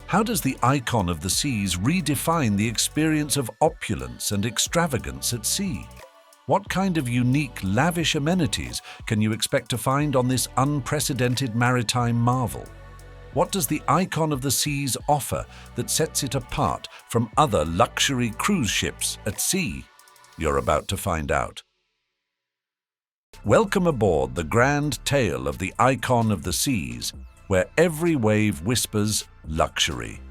How does the icon of the seas redefine the experience of opulence and extravagance at sea? What kind of unique, lavish amenities can you expect to find on this unprecedented maritime marvel? What does the icon of the seas offer that sets it apart from other luxury cruise ships at sea? You're about to find out. Welcome aboard the grand tale of the icon of the seas, where every wave whispers luxury.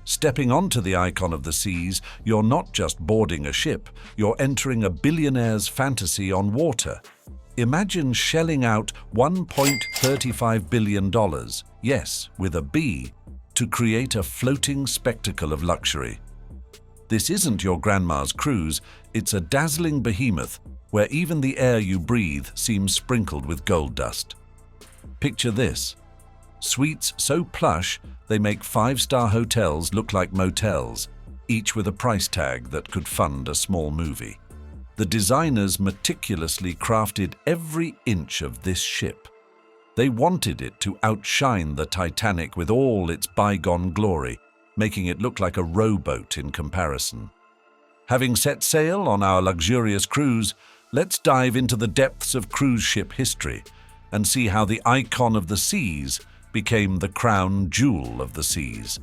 Stepping onto the icon of the seas, you're not just boarding a ship, you're entering a billionaire's fantasy on water. Imagine shelling out $1.35 billion, yes, with a B, to create a floating spectacle of luxury. This isn't your grandma's cruise, it's a dazzling behemoth where even the air you breathe seems sprinkled with gold dust. Picture this. Suites so plush they make five-star hotels look like motels, each with a price tag that could fund a small movie. The designers meticulously crafted every inch of this ship. They wanted it to outshine the Titanic with all its bygone glory, making it look like a rowboat in comparison. Having set sail on our luxurious cruise, let's dive into the depths of cruise ship history and see how the icon of the seas became the crown jewel of the seas.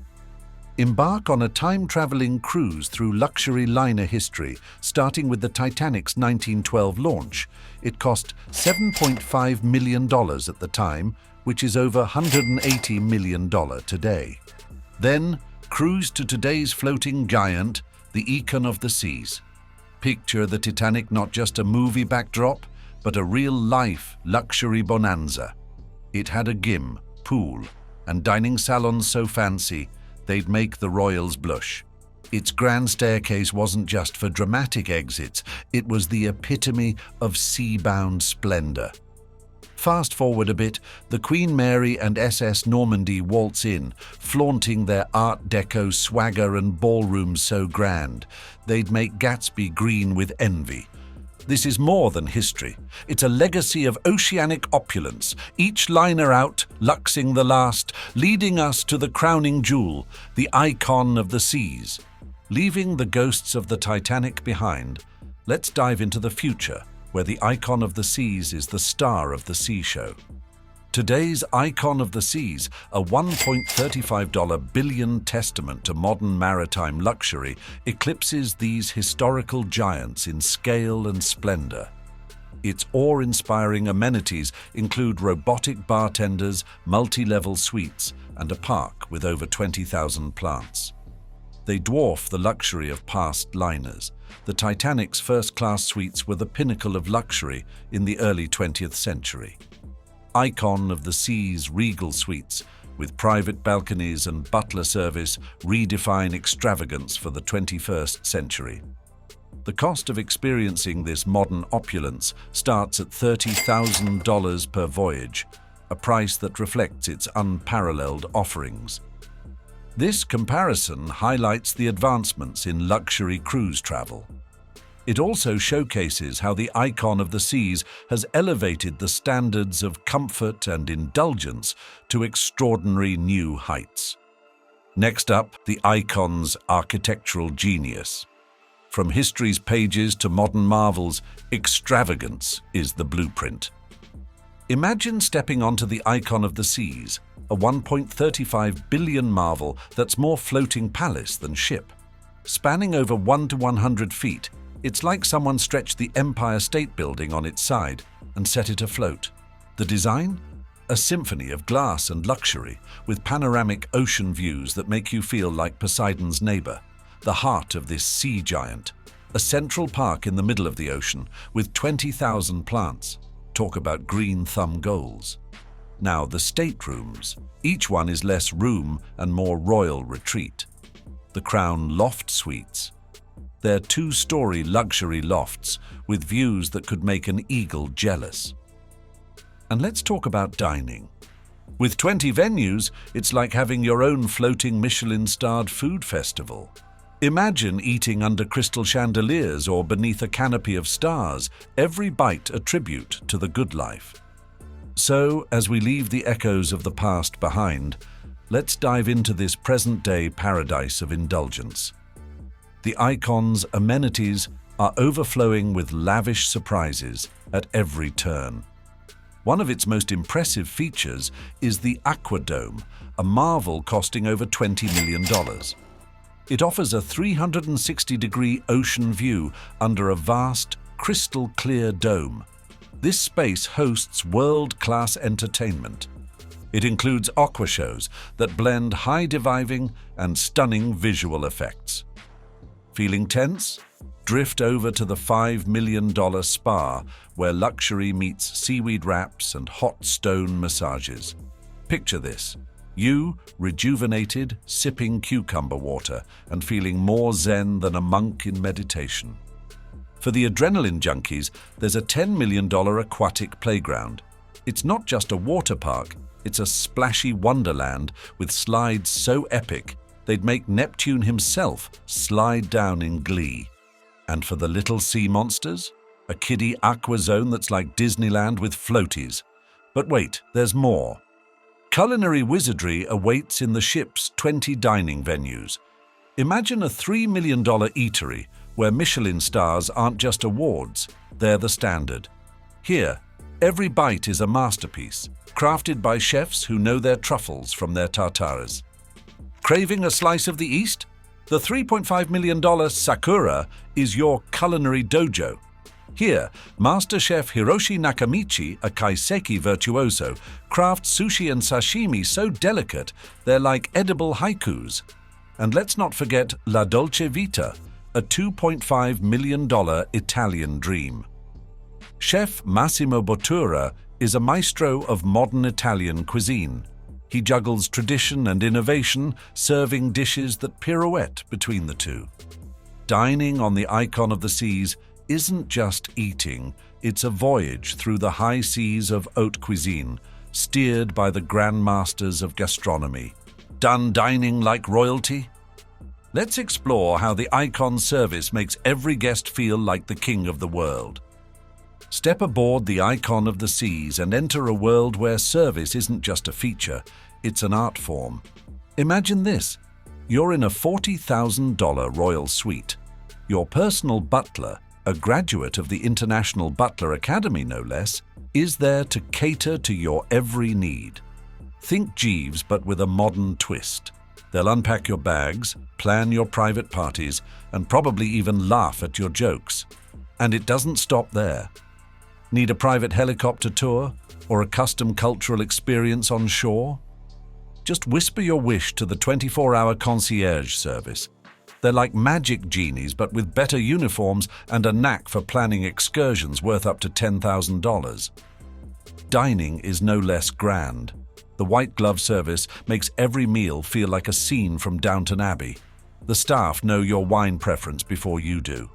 Embark on a time-traveling cruise through luxury liner history, starting with the Titanic's 1912 launch. It cost $7.5 million at the time, which is over $180 million today. Then, cruise to today's floating giant, the icon of the seas. Picture the Titanic not just a movie backdrop, but a real-life luxury bonanza. It had a gym, pool, and dining salons so fancy they'd make the royals blush. Its grand staircase wasn't just for dramatic exits, it was the epitome of sea-bound splendor. Fast forward a bit, the Queen Mary and SS Normandy waltz in, flaunting their Art Deco swagger and ballrooms so grand, they'd make Gatsby green with envy. This is more than history. It's a legacy of oceanic opulence, each liner out, luxing the last, leading us to the crowning jewel, the icon of the seas. Leaving the ghosts of the Titanic behind, let's dive into the future, where the icon of the seas is the star of the sea show. Today's icon of the seas, a $1.35 billion testament to modern maritime luxury, eclipses these historical giants in scale and splendor. Its awe-inspiring amenities include robotic bartenders, multi-level suites, and a park with over 20,000 plants. They dwarf the luxury of past liners. The Titanic's first-class suites were the pinnacle of luxury in the early 20th century. Icon of the seas regal suites, with private balconies and butler service, redefine extravagance for the 21st century. The cost of experiencing this modern opulence starts at $30,000 per voyage, a price that reflects its unparalleled offerings. This comparison highlights the advancements in luxury cruise travel. It also showcases how the icon of the seas has elevated the standards of comfort and indulgence to extraordinary new heights. Next up, the icon's architectural genius. From history's pages to modern marvels, extravagance is the blueprint. Imagine stepping onto the icon of the seas, a $1.35 billion marvel that's more floating palace than ship. Spanning over 1 to 100 feet, it's like someone stretched the Empire State Building on its side and set it afloat. The design? A symphony of glass and luxury, with panoramic ocean views that make you feel like Poseidon's neighbor, the heart of this sea giant. A central park in the middle of the ocean with 20,000 plants. Talk about green thumb goals. Now the staterooms. Each one is less room and more royal retreat. The Crown Loft Suites. They're two-story luxury lofts with views that could make an eagle jealous. And let's talk about dining. With 20 venues, it's like having your own floating Michelin-starred food festival. Imagine eating under crystal chandeliers or beneath a canopy of stars, every bite a tribute to the good life. So, as we leave the echoes of the past behind, let's dive into this present-day paradise of indulgence. The icon's amenities are overflowing with lavish surprises at every turn. One of its most impressive features is the Aquadome, a marvel costing over $20 million. It offers a 360-degree ocean view under a vast, crystal-clear dome. This space hosts world-class entertainment. It includes aqua shows that blend high-diving and stunning visual effects. Feeling tense? Drift over to the $5 million spa, where luxury meets seaweed wraps and hot stone massages. Picture this: you, rejuvenated, sipping cucumber water and feeling more zen than a monk in meditation. For the adrenaline junkies, there's a $10 million aquatic playground. It's not just a water park, it's a splashy wonderland with slides so epic they'd make Neptune himself slide down in glee. And for the little sea monsters, a kiddie aqua zone that's like Disneyland with floaties. But wait, there's more. Culinary wizardry awaits in the ship's 20 dining venues. Imagine a $3 million eatery where Michelin stars aren't just awards, they're the standard. Here, every bite is a masterpiece, crafted by chefs who know their truffles from their tartares. Craving a slice of the East? The $3.5 million Sakura is your culinary dojo. Here, Master Chef Hiroshi Nakamichi, a kaiseki virtuoso, crafts sushi and sashimi so delicate they're like edible haikus. And let's not forget La Dolce Vita, a $2.5 million Italian dream. Chef Massimo Bottura is a maestro of modern Italian cuisine. He juggles tradition and innovation, serving dishes that pirouette between the two. Dining on the icon of the seas isn't just eating, it's a voyage through the high seas of haute cuisine, steered by the grandmasters of gastronomy. Done dining like royalty? Let's explore how the icon's service makes every guest feel like the king of the world. Step aboard the icon of the seas and enter a world where service isn't just a feature, it's an art form. Imagine this: you're in a $40,000 royal suite. Your personal butler, a graduate of the International Butler Academy no less, is there to cater to your every need. Think Jeeves, but with a modern twist. They'll unpack your bags, plan your private parties, and probably even laugh at your jokes. And it doesn't stop there. Need a private helicopter tour or a custom cultural experience on shore? Just whisper your wish to the 24-hour concierge service. They're like magic genies, but with better uniforms and a knack for planning excursions worth up to $10,000. Dining is no less grand. The white glove service makes every meal feel like a scene from Downton Abbey. The staff know your wine preference before you do.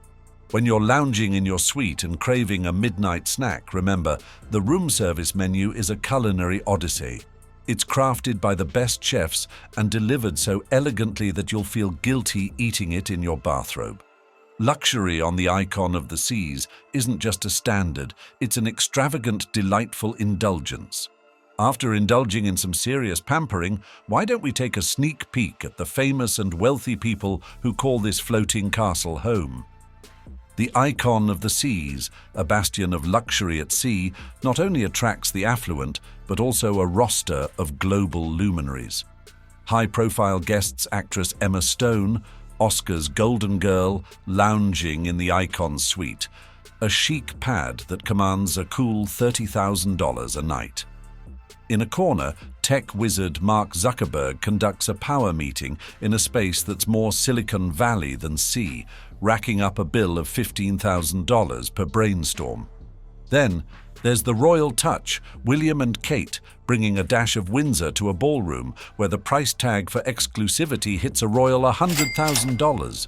When you're lounging in your suite and craving a midnight snack, remember, the room service menu is a culinary odyssey. It's crafted by the best chefs and delivered so elegantly that you'll feel guilty eating it in your bathrobe. Luxury on the icon of the seas isn't just a standard, it's an extravagant, delightful indulgence. After indulging in some serious pampering, why don't we take a sneak peek at the famous and wealthy people who call this floating castle home? The icon of the seas, a bastion of luxury at sea, not only attracts the affluent, but also a roster of global luminaries. High-profile guests actress Emma Stone, Oscar's Golden Girl, lounging in the icon's suite, a chic pad that commands a cool $30,000 a night. In a corner, tech wizard Mark Zuckerberg conducts a power meeting in a space that's more Silicon Valley than sea, racking up a bill of $15,000 per brainstorm. Then, there's the royal touch, William and Kate bringing a dash of Windsor to a ballroom where the price tag for exclusivity hits a royal $100,000.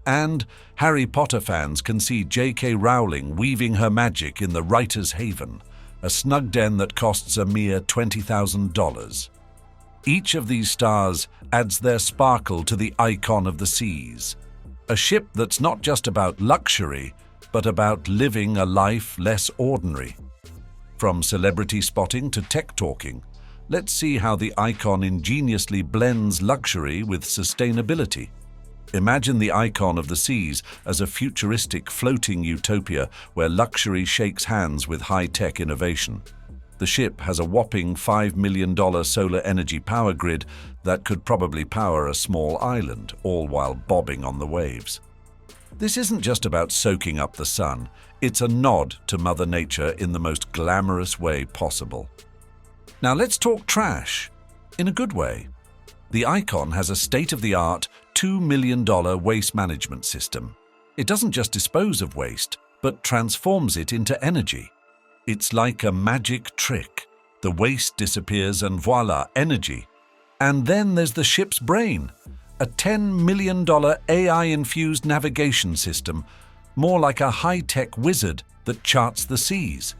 And Harry Potter fans can see J.K. Rowling weaving her magic in the Writer's Haven, a snug den that costs a mere $20,000. Each of these stars adds their sparkle to the icon of the seas. A ship that's not just about luxury, but about living a life less ordinary. From celebrity spotting to tech talking, let's see how the icon ingeniously blends luxury with sustainability. Imagine the icon of the seas as a futuristic floating utopia where luxury shakes hands with high-tech innovation. The ship has a whopping $5 million solar energy power grid that could probably power a small island, all while bobbing on the waves. This isn't just about soaking up the sun, it's a nod to Mother Nature in the most glamorous way possible. Now let's talk trash, in a good way. The icon has a state-of-the-art $2 million waste management system. It doesn't just dispose of waste, but transforms it into energy. It's like a magic trick. The waste disappears and voila, energy. And then there's the ship's brain, a $10 million AI-infused navigation system, more like a high-tech wizard that charts the seas.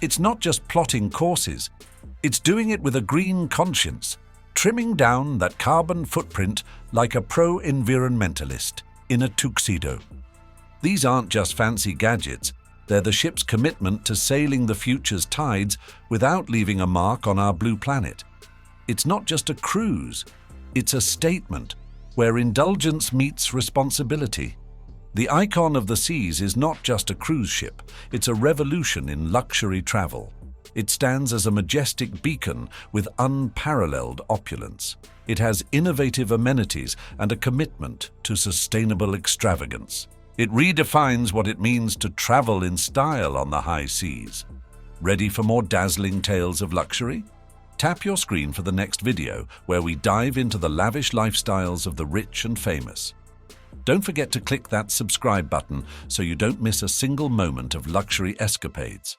It's not just plotting courses, it's doing it with a green conscience, trimming down that carbon footprint like a pro-environmentalist in a tuxedo. These aren't just fancy gadgets, they're the ship's commitment to sailing the future's tides without leaving a mark on our blue planet. It's not just a cruise, it's a statement where indulgence meets responsibility. The icon of the seas is not just a cruise ship, it's a revolution in luxury travel. It stands as a majestic beacon with unparalleled opulence. It has innovative amenities and a commitment to sustainable extravagance. It redefines what it means to travel in style on the high seas. Ready for more dazzling tales of luxury? Tap your screen for the next video where we dive into the lavish lifestyles of the rich and famous. Don't forget to click that subscribe button so you don't miss a single moment of luxury escapades.